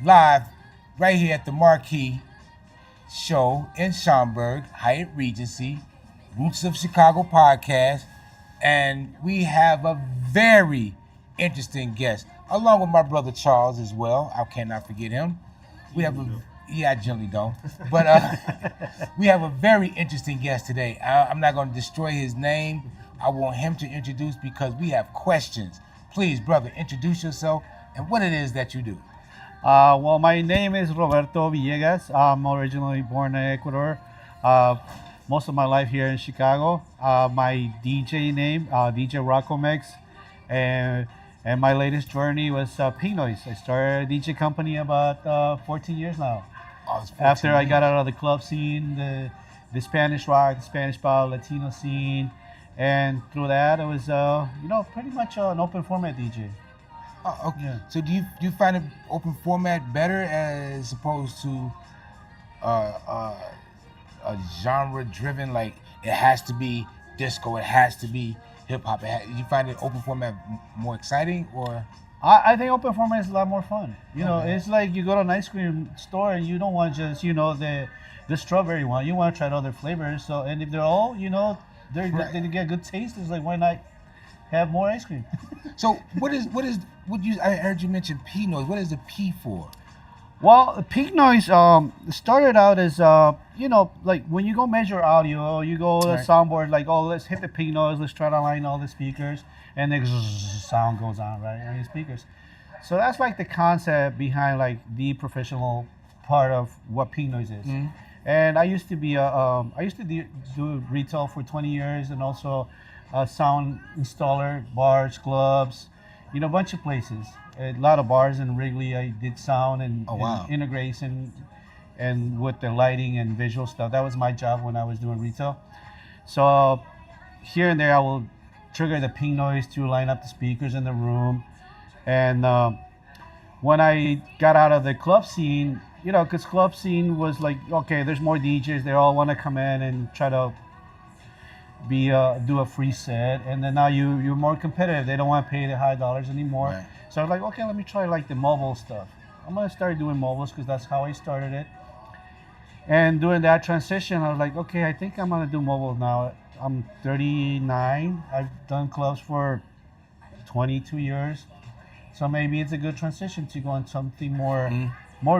live right here at the Marquee show in Schaumburg, Hyatt Regency, Roots of Chicago podcast. And we have a very interesting guest, along with my brother Charles as well. I cannot forget him. We have a Yeah, I generally don't. But we have a very interesting guest today. I'm not going to destroy his name. I want him to introduce because we have questions. Please, brother, introduce yourself and what it is that you do. Well, my name is Roberto Villegas. I'm originally born in Ecuador. Uh, Most of my life here in Chicago. My DJ name, DJ Rocco Mix, and my latest journey was Pink Noise. I started a DJ company about 14 years now. Oh, it's 14 After I got years. out of the club scene, the Spanish rock, the Spanish pop, Latino scene, and through that, it was pretty much an open format DJ. Oh, okay. Yeah. So do you find an open format better as opposed to uh, a genre driven, like it has to be disco, it has to be hip hop? You find it open format more exciting, or I think open format is a lot more fun. Okay. It's like you go to an ice cream store and you don't want just the strawberry one. You want to try other flavors. So and if they're all Right. they get good taste, it's like why not have more ice cream? so what you? I heard you mention P noise. What is the P for? Well, peak noise started out as like when you go measure audio, you go to the Right. soundboard like, oh, let's hit the peak noise, let's try to line all the speakers, and the sound goes on right on your speakers. So that's like the concept behind like the professional part of what peak noise is. And I used to be I used to do retail for 20 years and also a sound installer, bars, clubs, a bunch of places. A lot of bars in Wrigley. I did sound and, Oh, wow. and integration and with the lighting and visual stuff. That was my job when I was doing retail. So here and there, I will trigger the ping noise to line up the speakers in the room. And when I got out of the club scene, because club scene was like, okay, there's more DJs. They all want to come in and try to do a free set, and then now you're more competitive. They don't want to pay the high dollars anymore. Right. So I was like, okay, let me try like the mobile stuff. I'm gonna start doing mobiles because that's how I started it. And during that transition, I was like, okay, I think I'm gonna do mobile now. I'm 39. I've done clubs for 22 years, so maybe it's a good transition to go on something more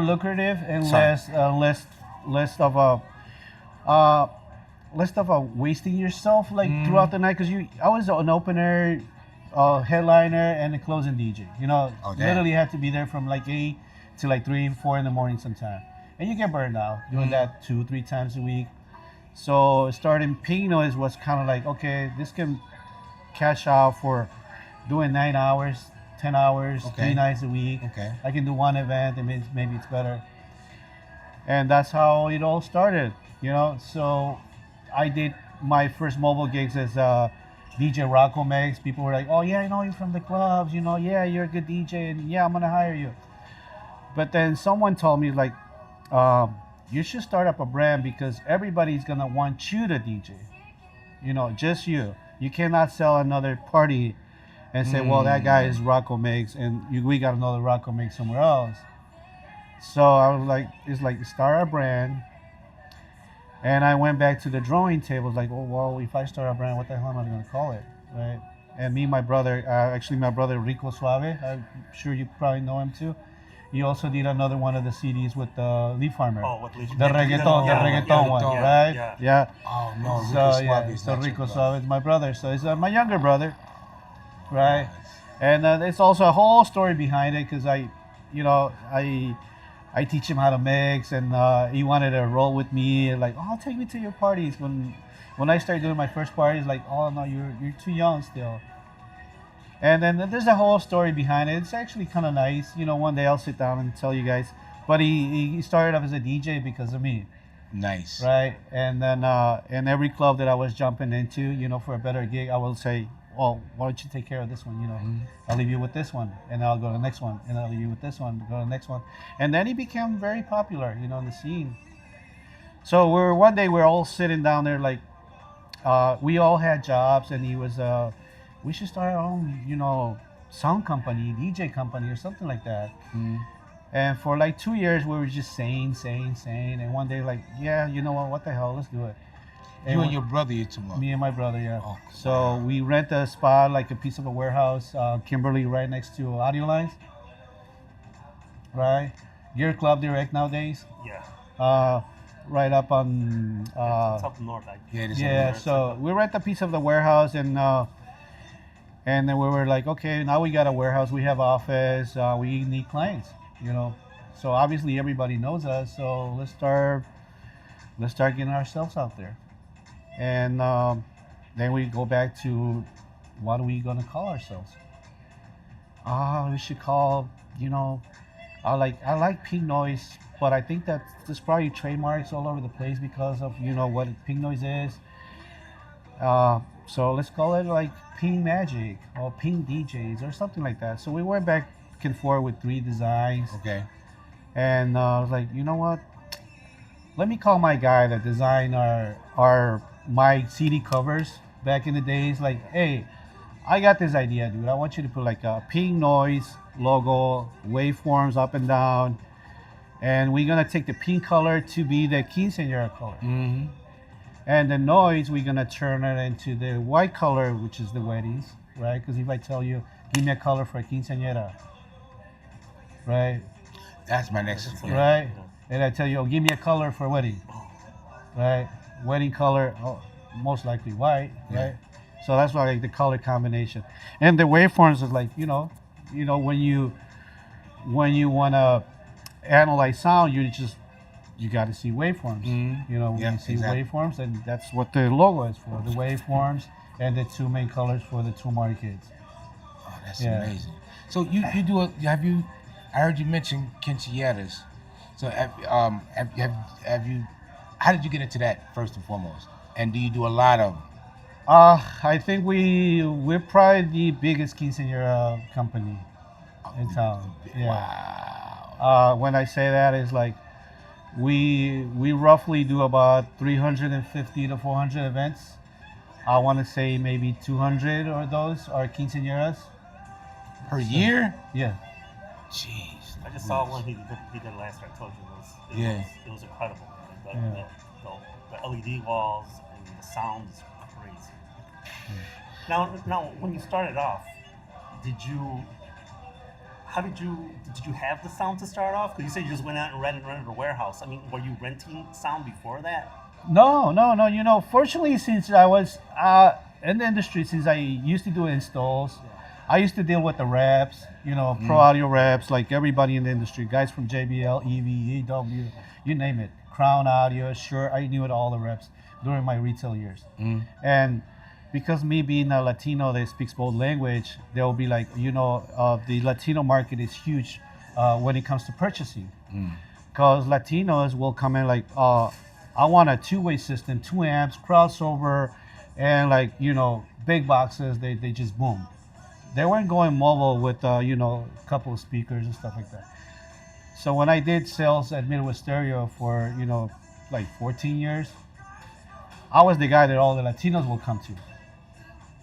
lucrative and Sorry. less of a uh, less of a wasting yourself like throughout the night because I was an opener, headliner, and a closing DJ. Oh, damn. Literally had to be there from like 8 to like 3, 4 in the morning sometime, and you get burned out doing that 2, 3 times a week. So starting Pink Noise was kind of like, okay, this can cash out for doing 9 hours, 10 hours, Okay. 3 nights a week. Okay. I can do one event and maybe it's better. And that's how it all started, So I did my first mobile gigs as DJ Rocco Megs. People were like, oh, yeah, I know you from the clubs, yeah, you're a good DJ, and yeah, I'm going to hire you. But then someone told me, like, you should start up a brand because everybody's going to want you to DJ, just you. You cannot sell another party and say, well, that guy is Rocco Megs, and we got another Rocco Megs somewhere else. So I was like, it's like start a brand. And I went back to the drawing table, like, oh, well, if I start a brand, what the hell am I going to call it, right? And me and my brother, actually my brother Rico Suave, I'm sure you probably know him too. He also did another one of the CDs with Leaf Farmer. Oh, what Leaf The reggaeton, Yeah, the reggaeton one, reggaeton. right? Yeah. Oh no, So Rico yeah, Suave is so not your Rico brother. Suave is my brother. So he's my younger brother, right? And it's also a whole story behind it because I teach him how to mix, and he wanted to roll with me. Like, oh, take me to your parties. When I started doing my first parties, like, oh no, you're too young still. And then there's a whole story behind it. It's actually kind of nice. One day I'll sit down and tell you guys. But he started off as a DJ because of me, Nice. right? And then in every club that I was jumping into, for a better gig, I will say, well, why don't you take care of this one? I'll leave you with this one, and I'll go to the next one, and I'll leave you with this one, go to the next one. And then he became very popular, in the scene. So one day we're all sitting down there, like, we all had jobs, and he was, we should start our own, sound company, DJ company, or something like that. And for like 2 years, we were just saying. And one day, like, yeah, you know what the hell, let's do it. You and your brother, you two. Me and my brother, yeah. Oh, so we rent a spot, like a piece of a warehouse, Kimberly, right next to Audio Lines. Right? Gear Club Direct nowadays. Yeah. Right up on. It's up north. Yeah, so we rent a piece of the warehouse, and then we were like, okay, now we got a warehouse, we have office, we need clients, you know. So obviously everybody knows us, so let's start getting ourselves out there. And then we go back to what are we gonna call ourselves? We should call, you know, I like Pink Noise, but I think that there's probably trademarks all over the place because of, you know, what Pink Noise is. So let's call it like Pink Magic or Pink DJs or something like that. So we went back and forth with 3 designs. Okay. And I was like, you know what? Let me call my guy that designed my CD covers back in the days. Like, hey, I got this idea, dude. I want you to put like a Pink Noise logo, waveforms up and down, and we're gonna take the pink color to be the quinceañera color. Mm-hmm. And the noise, we're gonna turn it into the white color, which is the weddings, right? Because if I tell you, give me a color for a quinceañera, right? That's my next one. Right? And I tell you, oh, give me a color for a wedding, right? Wedding color, oh, most likely white, right? So that's why like the color combination. And the waveforms is like, you know, when you wanna analyze sound, you got to see waveforms. Mm-hmm. You know, when you see exactly. waveforms, and that's what the logo is for, the waveforms and the 2 main colors for the 2 markets. Oh, that's amazing. So you do I heard you mention quinceañeras. So have you, how did you get into that first and foremost? And do you do a lot of them? I think we're probably the biggest quinceañera company in town. Yeah. Wow. When I say that, is like we roughly do about 350 to 400 events. I want to say maybe 200 of those are quinceañeras. Per year? Yeah. Jeez. I just saw one he did last year. I told you it was incredible. Man. The LED walls and the sound is crazy. Now, when you started off, did you have the sound to start off? Because you said you just went out and rented a warehouse. I mean, were you renting sound before that? No. You know, fortunately, since I was in the industry, since I used to do installs, I used to deal with the reps, you know, pro audio reps, like everybody in the industry, guys from JBL, EV, EW, you name it, Crown Audio, sure, I knew it all the reps during my retail years. And because me being a Latino that speaks both language, they'll be like, you know, the Latino market is huge when it comes to purchasing. Because Latinos will come in like, I want a 2-way system, 2 amps, crossover, and like, you know, big boxes, they just boom. They weren't going mobile with, you know, a couple of speakers and stuff like that. So when I did sales at Midwest Stereo for, you know, like 14 years, I was the guy that all the Latinos will come to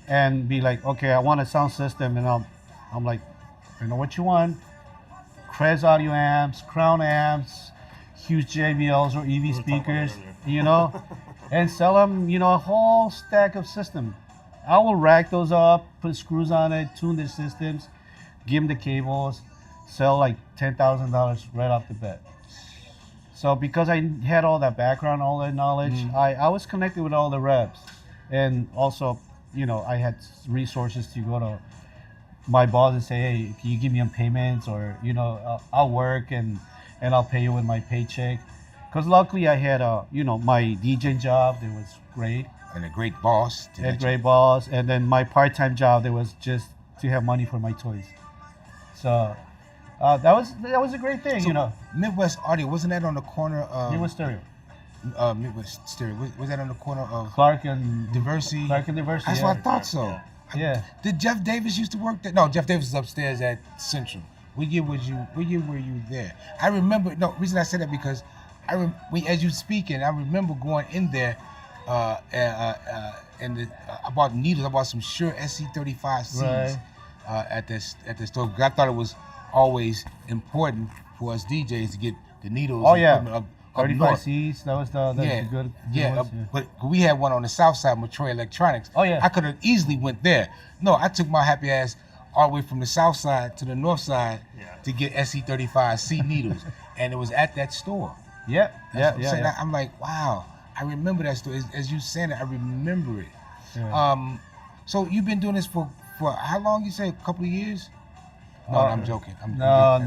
and be like, okay, I want a sound system. And I'm like, I know what you want. Crez audio amps, Crown amps, huge JBLs or EV speakers, you know, and sell them, you know, a whole stack of systems. I will rack those up, put screws on it, tune the systems, give them the cables, sell like $10,000 right off the bat. So because I had all that background, all that knowledge, I was connected with all the reps. And also, you know, I had resources to go to my boss and say, hey, can you give me some payments, or, you know, I'll work and I'll pay you with my paycheck. Because luckily I had, you know, my DJing job that was great. And a great boss. A great boss. And then my part-time job that was just to have money for my toys. So that was a great thing, So you know. Midwest Audio, wasn't that on the corner of Midwest Stereo. Midwest Stereo? Was that on the corner of Clark and Diversity? Diversity. That's what I thought so. Yeah. Did Jeff Davis used to work there? No, Jeff Davis is upstairs at Central. What year were you there? I remember. No, reason I said that because as you speaking, I remember going in there and I bought needles. I bought some Shure SC35Cs at the store. I thought it was always important for us DJs to get the needles. Oh and yeah, equipment up 35 north. C's. That was the good. Yeah, ones, but we had one on the south side, Matroy Electronics. Oh, yeah. I could have easily went there. No, I took my happy ass all the way from the south side to the north side to get SE35C needles, and it was at that store. Yeah, That's what I'm saying. I'm like, wow, I remember that store. As you saying it, I remember it. Yeah. So you've been doing this for how long? You say a couple of years? No, I'm joking. No.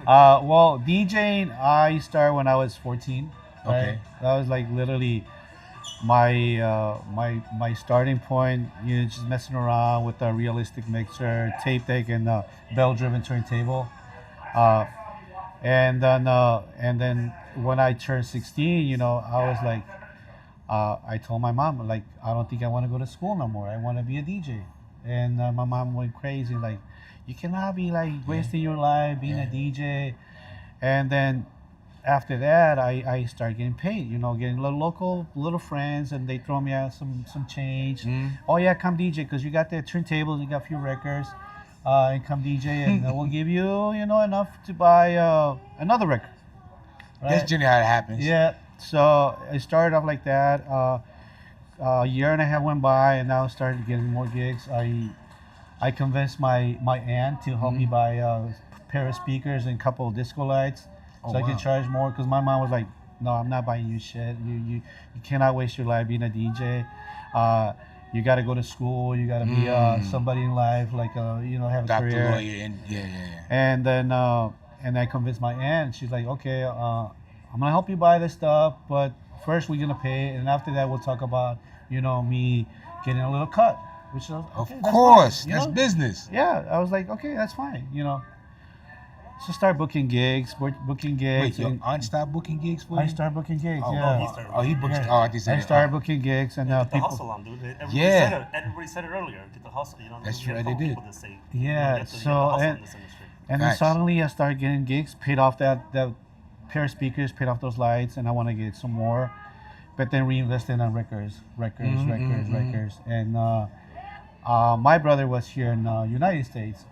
Well, DJing, I started when I was 14. Right? Okay. That was like literally my starting point. You know, just messing around with a realistic mixer, tape deck, and bell-driven turntable. And then when I turned 16, you know, I was like, I told my mom, like, I don't think I want to go to school no more. I want to be a DJ. And my mom went crazy, like, you cannot be like wasting your life being a DJ. And then after that, I started getting paid, you know, getting little friends, and they throw me out some change. Oh yeah, come DJ, because you got the turntables, you got a few records, and come DJ, and we'll give you, you know, enough to buy another record. Right? That's generally how it happens. Yeah, so I started off like that. A year and a half went by, and now I started getting more gigs. I convinced my aunt to help me buy a pair of speakers and a couple of disco lights, so I could charge more. Because my mom was like, "No, I'm not buying you shit. You cannot waste your life being a DJ. You got to go to school. You got to be somebody in life, like you know, have a Doctor, career." lawyer, and yeah. And then I convinced my aunt. She's like, "Okay, I'm gonna help you buy this stuff, but first we're gonna pay, and after that we'll talk about, you know, me getting a little cut." Which was, okay, Of course, fine, that's know? business. Yeah, I was like, okay, that's fine, you know. So start booking gigs, Wait, your aunt stopped booking gigs for you? I started booking gigs, Oh, yeah. he booked. Yeah. Oh, I just said I started booking gigs, and Get the people. hustle on, dude. Everybody said it earlier. Get the hustle. You know, That's we right, told they did. people to say, Yeah, you know, get the so, hustle and- in this industry. And then Facts. suddenly I started getting gigs, paid off that pair of speakers, paid off those lights, and I want to get some more. But then reinvested on records. And my brother was here in the United States,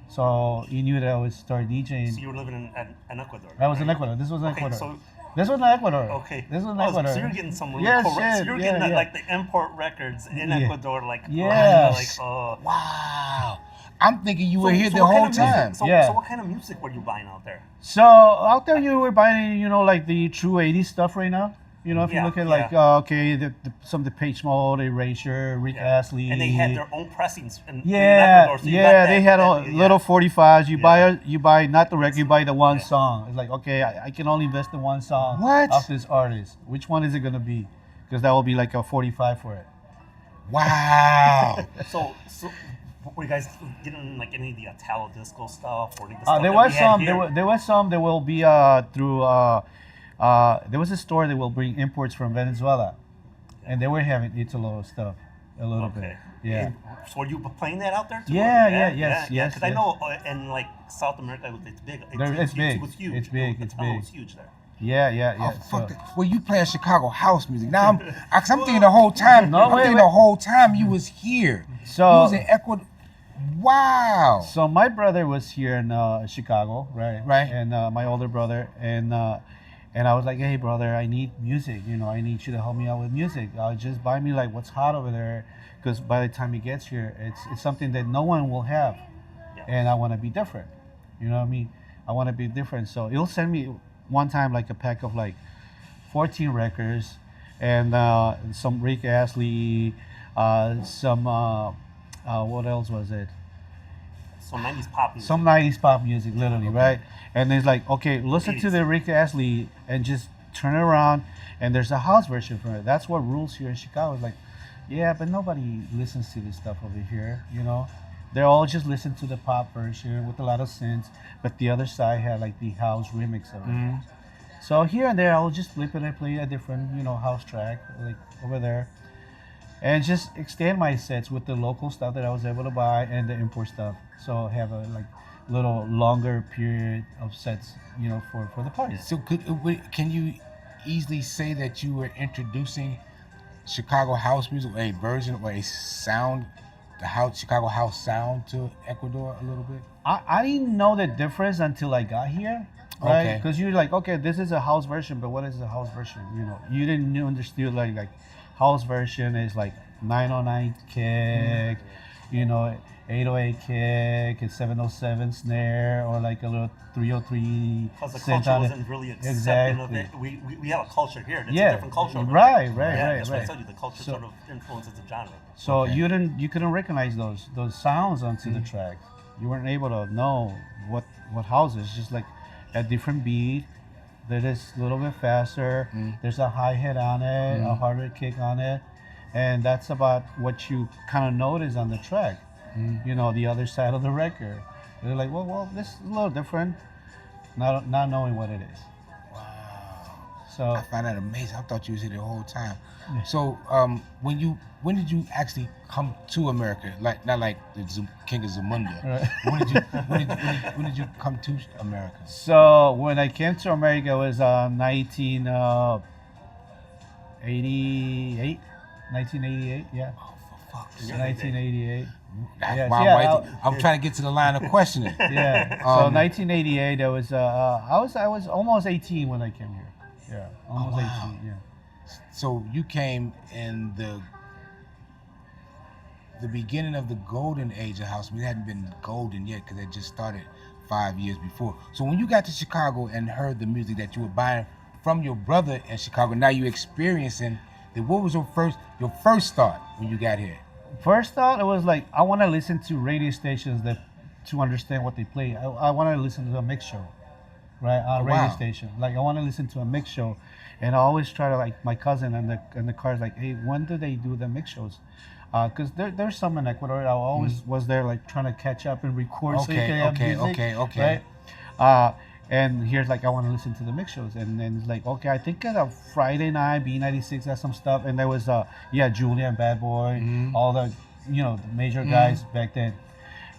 so he knew that I would start DJing. So you were living in Ecuador. I was in right? Ecuador. This was in Okay, Ecuador. so This was in Ecuador. okay. This was in Oh, Ecuador. So you're getting some really Yes, cool records. So shit, you were yeah, getting yeah. like the import records in Ecuador, like Yes. like Wow. I'm thinking you were So- here so the what kind whole of music- time. So, Yeah. so what kind of music were you buying out there? So out there, you were buying, you know, like the true '80s stuff right now. You know, if you Yeah, look at yeah. like, some of the Page Mode, Erasure, Rick Astley. And they had their own pressings in Yeah, Ecuador. So you got yeah, that- they had a that- little 45s. You Yeah. buy not the record, you buy the one song. It's like, okay, I can only invest in one song What? of this artist. Which one is it gonna be? Because that will be like a 45 for it. Wow. So were you guys getting like any of the Italo disco stuff or the stuff There that was we had some. here? There was some. There will be through. There was a store that will bring imports from Venezuela, and they were having Italo stuff a little bit. Yeah. And so were you playing that out there too? Yeah, yes. Because I know in like South America, it's big. It's big. It was huge. It's big, The it's Italo big. was huge there. Yeah. Oh, So- fuck that. Well, you playing Chicago house music. Now I'm thinking the whole time. No, I'm wait, thinking wait. the whole time you was here. So- you was in Ecuador. Wow. So my brother was here in Chicago, right? Right. And my older brother, and I was like, hey brother, I need music. You know, I need you to help me out with music. Just buy me like what's hot over there, because by the time he gets here, it's something that no one will have, Yeah. and I want to be different. You know what I mean? I want to be different. So he'll send me one time like a pack of like 14 records, and some Rick Astley, some what else was it? So 90s pop music. Some 90s pop music, literally, right? And it's like, okay, listen to 80s. the Rick Astley and just turn it around, and there's a house version for it. That's what rules here in Chicago. It's like, yeah, but nobody listens to this stuff over here, you know? They're all just listen to the pop version with a lot of synths, but the other side had like the house remix of it. So here and there, I'll just flip it and play a different, you know, house track, like over there. And just extend my sets with the local stuff that I was able to buy and the import stuff. So have a like little longer period of sets, you know, for the parties. So can you easily say that you were introducing Chicago house music, a version or a sound the house, Chicago house sound to Ecuador a little bit? I didn't know the difference until I got here, right? Okay. Because you're like, okay, this is a house version, but what is a house version? You know, you didn't understand like house version is like 909 kick, you know, 808 kick, and 707 snare, or like a little 303. Because the culture wasn't really accepting of it. We have a culture here. It's a different culture. Right. That's what I told you. The culture sort of influences the genre. So you couldn't recognize those sounds onto the track. You weren't able to know what house is. Just like a different beat that is a little bit faster. There's a hi-hat on it, a harder kick on it, and that's about what you kind of notice on the track. You know, the other side of the record. They're like, well, this is a little different, not knowing what it is. Wow. So I find that amazing. I thought you was here the whole time. So when did you actually come to America? Like not like the King of Zamunda. Right. When did you come to America? So when I came to America, it was 1988, yeah. Oh, for fuck's sake. 1988. That's Yeah, why yeah, I'm trying to get to the line of questioning. Yeah. So 1988, I was almost 18 when I came here. Yeah, almost wow. 18. Yeah. So you came in the beginning of the golden age of house. We hadn't been golden yet because it just started 5 years before. So when you got to Chicago and heard the music that you were buying from your brother in Chicago, now you're experiencing. What was your first thought when you got here? First thought, it was like I want to listen to radio stations to understand what they play. I want to listen to a mix show, right? On a radio station. Like I want to listen to a mix show, and I always try to like my cousin and the cars like, hey, when do they do the mix shows? Because there's some in Ecuador. I always was there like trying to catch up and record. So you can have music, right? And here's like I want to listen to the mix shows, and then it's like okay, I think at a Friday night B96 has some stuff, and there was Julian, Bad Boy, all the the major guys back then,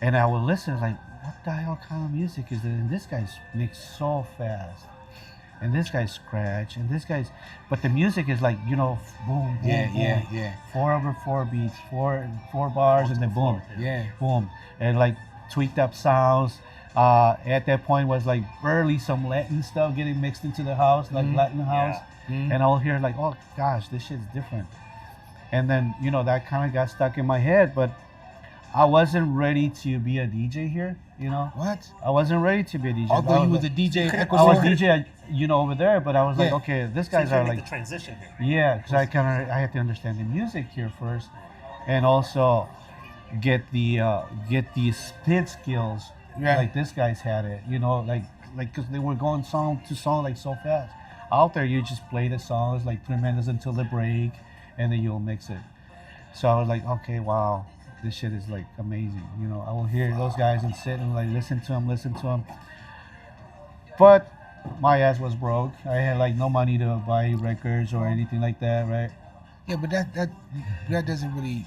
and I would listen like what the hell kind of music is this? And this guy's mix so fast, and this guy's scratch, and this guy's, but the music is like boom, boom, boom, 4/4 beats, four bars, and then boom, boom, and like tweaked up sounds. At that point was like barely some Latin stuff getting mixed into the house, like Latin house, and I'll hear like, oh gosh, this shit's different. And then that kind of got stuck in my head, but I wasn't ready to be a DJ here. What? I wasn't ready to be a DJ. Although you was a DJ in Ecuador? I was DJ, over there, but I was like, okay, these guys are like the transition here. Yeah, because I had to understand the music here first, and also get the spit skills. Like this guy's had it, like because they were going song to song like so fast. Out there, you just play the songs like 3 minutes until the break, and then you'll mix it. So I was like, okay, wow, this shit is like amazing. I will hear those guys and sit and like listen to them. But my ass was broke. I had like no money to buy records or anything like that, right? Yeah, but that doesn't really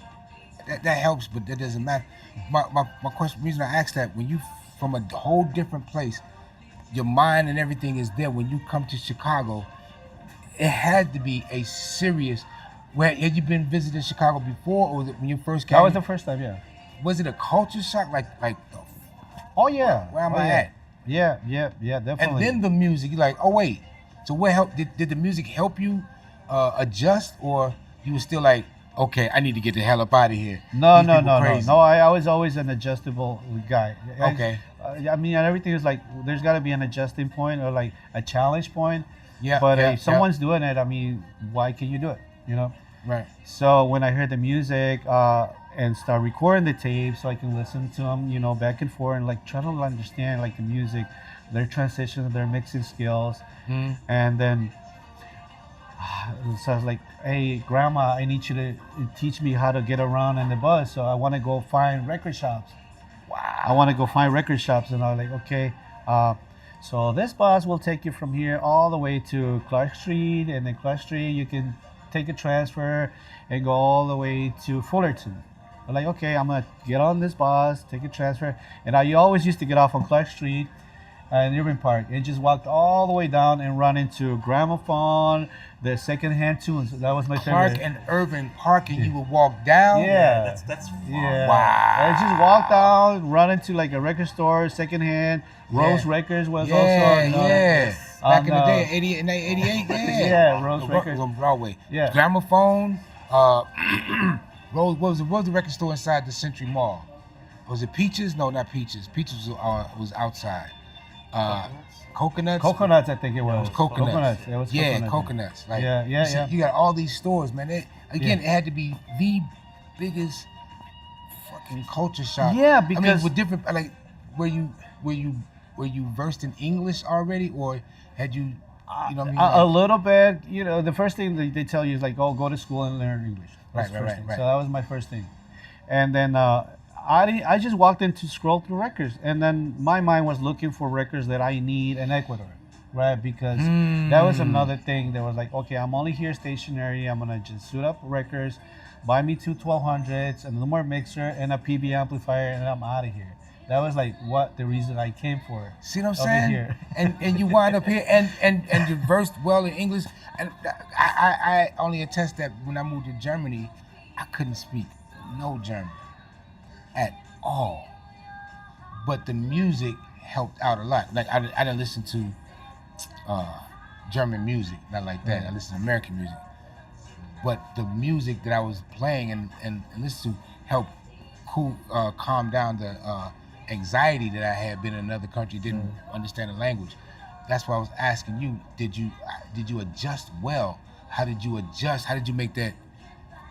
that helps, but that doesn't matter. My question, reason I asked that, when you from a whole different place, your mind and everything is there. When you come to Chicago, it had to be a serious. Where had you been visiting Chicago before, or was it when you first came? That was the first time, yeah. Was it a culture shock, like? Oh yeah. Where am I at? Yeah, definitely. And then the music, you're like, oh wait. So what help? Did the music help you adjust, or you were still like, okay, I need to get the hell up out of here? No. I was always an adjustable guy. Okay. I mean, everything is like there's got to be an adjusting point or like a challenge point. Yeah. But if someone's doing it, I mean, why can you do it? Right. So when I heard the music and start recording the tapes, so I can listen to them, back and forth, and like try to understand like the music, their transitions, their mixing skills, and then. So I was like, hey, Grandma, I need you to teach me how to get around in the bus. So I want to go find record shops. Wow. I want to go find record shops. And I was like, okay. So this bus will take you from here all the way to Clark Street. And then Clark Street, you can take a transfer and go all the way to Fullerton. I'm like, okay, I'm going to get on this bus, take a transfer. And you always used to get off on Clark Street in Irving Park, and just walked all the way down and run into Gramophone, the secondhand tunes. That was my Clark favorite. and Irving Park, and you would walk down. Yeah. That's fun. Yeah. Wow. And just walk down, run into like a record store, secondhand. Rose Records was also. Back in the day, 88 and 88, yeah. Yeah, Rose Records. On Broadway. Yeah. Gramophone, Rose, what was the record store inside the Century Mall? Was it Peaches? No, not Peaches. Peaches was outside. Coconuts? Coconuts, I think it was. Coconuts. It was Coconuts. Like, yeah. You got all these stores, man. It had to be the biggest fucking culture shock. Yeah, because I mean, with different, like, were you versed in English already, or had you, you know what I mean? A little bit. You know, the first thing they tell you is like, oh, go to school and learn English. That's the first thing. So that was my first thing. And then I just walked in to scroll through records, and then my mind was looking for records that I need in Ecuador, right? Because that was another thing that was like, okay, I'm only here stationary. I'm gonna just suit up records, buy me two 1200s, and a little more mixer and a PB amplifier, and I'm out of here. That was like the reason I came for. See what I'm saying? Here. and you wind up here and you versed well in English. And I only attest that when I moved to Germany, I couldn't speak no German at all. But the music helped out a lot. Like I didn't listen to German music, not like that. I listened to American music. But the music that I was playing and listened to helped calm down the anxiety that I had been in another country, didn't understand the language. That's why I was asking you, did you adjust well? How did you adjust? How did you make that,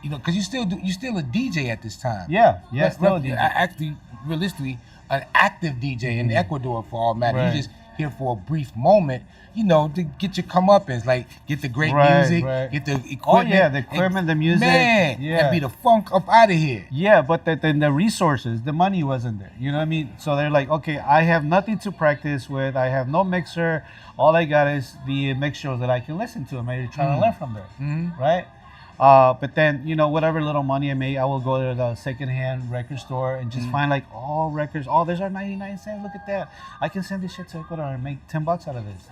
you know, because you're still a DJ at this time. Yeah, still a DJ. Actually, realistically, an active DJ in Ecuador for all matter. Right. You're just here for a brief moment, you know, to get your comeuppance, like get the great music, get the equipment. Oh yeah, the equipment, the music. Man, and be the funk up out of here. Yeah, but then the resources, the money wasn't there. You know what I mean? So they're like, okay, I have nothing to practice with. I have no mixer. All I got is the mixers that I can listen to. I'm maybe trying to learn from there, right? But then, you know, whatever little money I make, I will go to the secondhand record store and just find like all records. Oh, there's our 99 cents. Look at that. I can send this shit to Ecuador and make $10 out of this.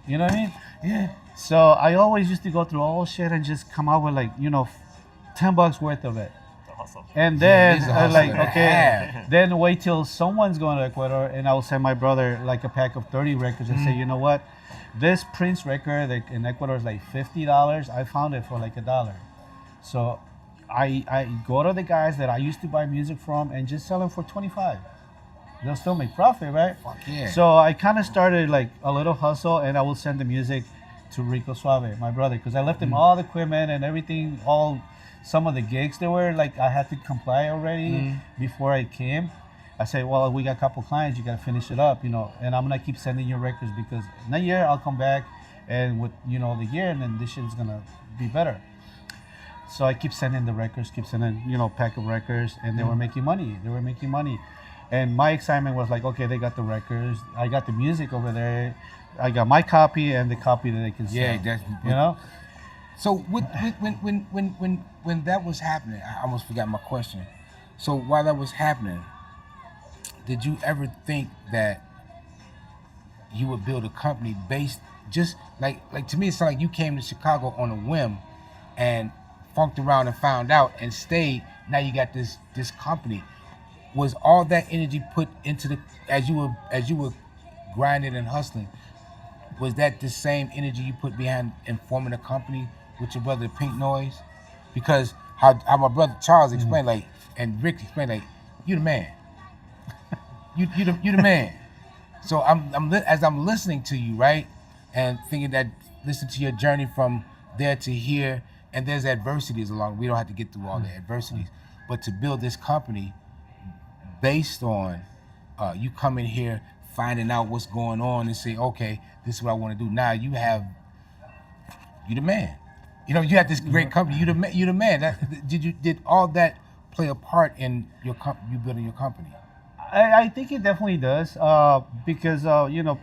You know what I mean? Yeah. So I always used to go through all shit and just come out with like, you know, $10 worth of it. And then I'm like, okay, then wait till someone's going to Ecuador, and I will send my brother like a pack of 30 records and say, you know what? This Prince record in Ecuador is like $50. I found it for like $1. So I go to the guys that I used to buy music from and just sell them for 25. They'll still make profit, right? Fuck yeah. So I kind of started like a little hustle, and I will send the music to Rico Suave, my brother, because I left him all the equipment and everything, some of the gigs that were like I had to comply already before I came. I said, well, we got a couple clients, you got to finish it up, you know, and I'm going to keep sending you records because in a year I'll come back and with, you know, the year, and then this shit is going to be better. So I keep sending the records, keep sending, you know, pack of records, and they were making money. And my excitement was like, okay, they got the records, I got the music over there, I got my copy and the copy that they can sell. Yeah, that's, you know? So when that was happening, I almost forgot my question. So while that was happening, did you ever think that you would build a company based just like to me it sounded like you came to Chicago on a whim and funked around and found out and stayed. Now you got this company. Was all that energy put into as you were grinding and hustling? Was that the same energy you put behind in forming a company with your brother Pink Noise? Because how my brother Charles explained, like, and Rick explained, like, you the man. you the man. So as I'm listening to you, right, and thinking that, listening to your journey from there to here, and there's adversities along. We don't have to get through all the adversities, but to build this company based on you coming here, finding out what's going on, and say, okay, this is what I want to do. Now you the man. You know, you have this great company. You the man. Did all that play a part in you building your company? I think it definitely does, because you know,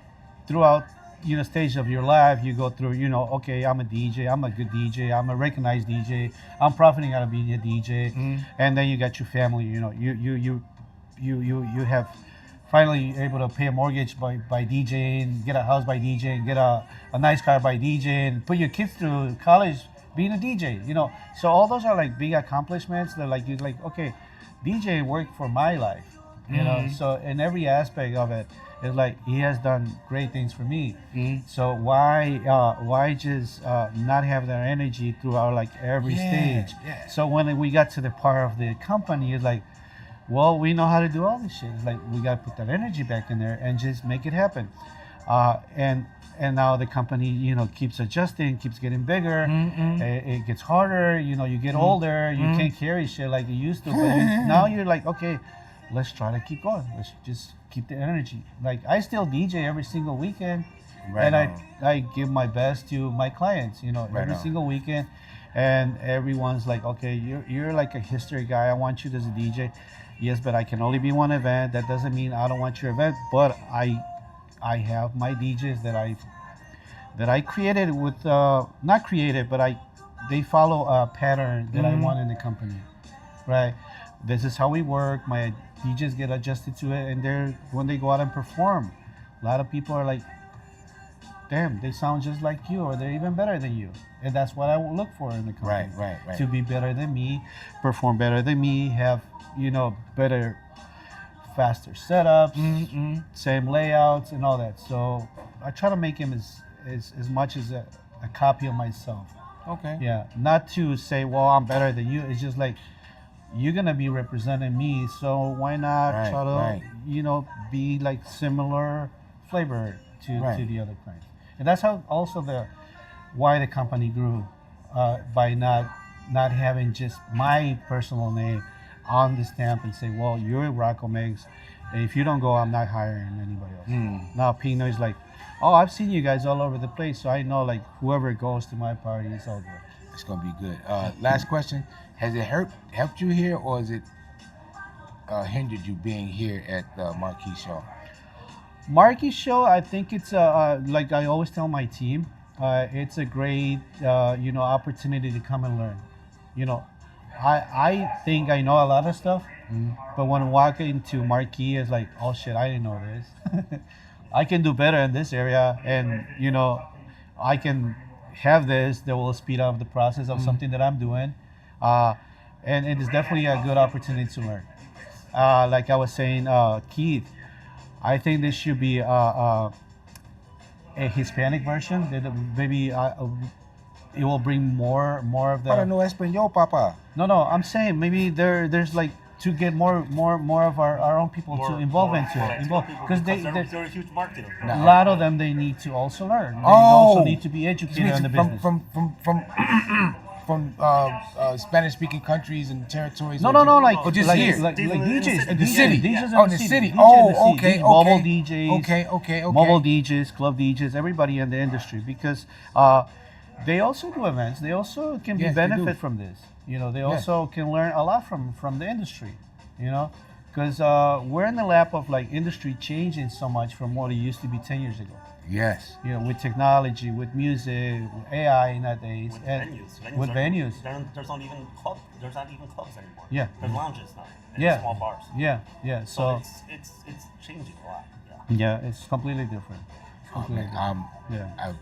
throughout, you know, stage of your life, you go through, you know, okay, I'm a DJ, I'm a good DJ, I'm a recognized DJ, I'm profiting out of being a DJ, and then you got your family. You know, you have finally able to pay a mortgage by DJing, get a house by DJing, get a nice car by DJing, put your kids through college being a DJ. So all those are like big accomplishments. They're like you're like, okay, DJ worked for my life. So in every aspect of it, it's like he has done great things for me. So why just not have their energy throughout like every stage? Yeah. So when we got to the part of the company, it's like, well, we know how to do all this shit. It's like we got to put that energy back in there and just make it happen. And now the company, keeps adjusting, keeps getting bigger. It gets harder. You get older. You can't carry shit like you used to. But now you're like, okay, let's try to keep going. Let's just keep the energy. Like I still DJ every single weekend, and I give my best to my clients. Every single weekend, and everyone's like, okay, you're like a history guy. I want you as a DJ. Yes, but I can only be one event. That doesn't mean I don't want your event. But I have my DJs that I created with not created, but they follow a pattern that I want in the company, right? This is how we work. My DJs get adjusted to it, and when they go out and perform, a lot of people are like, damn, they sound just like you, or they're even better than you. And that's what I will look for in the company. Right. To be better than me, perform better than me, have, better, faster setups, same layouts and all that. So I try to make him as much as a copy of myself. Okay. Yeah. Not to say, well, I'm better than you. It's just like, you're going to be representing me. So why not try to, be like similar flavor to the other clients. And that's how also why the company grew, by not having just my personal name on the stamp and say, well, you're Rocco Megs, and if you don't go, I'm not hiring anybody else. Now Pino is like, oh, I've seen you guys all over the place, so I know like whoever goes to my party is all good. It's gonna be good. Last question: has it helped you here, or has it hindered you being here at the Marquee Show? Marquee Show, I think it's like I always tell my team, it's a great opportunity to come and learn. I think I know a lot of stuff, but when I walk into Marquee, it's like, oh shit, I didn't know this. I can do better in this area, and I can have this that will speed up the process of something that I'm doing, and it is definitely a good opportunity to learn. Like I was saying, Keith, I think this should be a Hispanic version. That maybe it will bring more of the. I don't know Espanol, Papa. No, I'm saying maybe there's like to get more of our own people to involve into it, because they're a huge market. A lot of them they need to also learn. They also need to be educated on the business. From Spanish-speaking countries and territories. No, like just like, here. like DJs in the city. DJs In the city. DJs Okay. Mobile DJs. Okay. Mobile DJs, club DJs, everybody in the industry, because they also do events. They also can benefit from this. They also can learn a lot from the industry. Because we're in the lap of like industry changing so much from what it used to be 10 years ago. Yes. With technology, with music, with AI nowadays, with venues. There's not even clubs. There's not even clubs anymore. Yeah. There's lounges now. And small bars. Yeah. So it's changing a lot. Yeah, it's completely different. Oh, man, Yeah.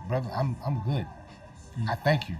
brother, I'm good. I thank you.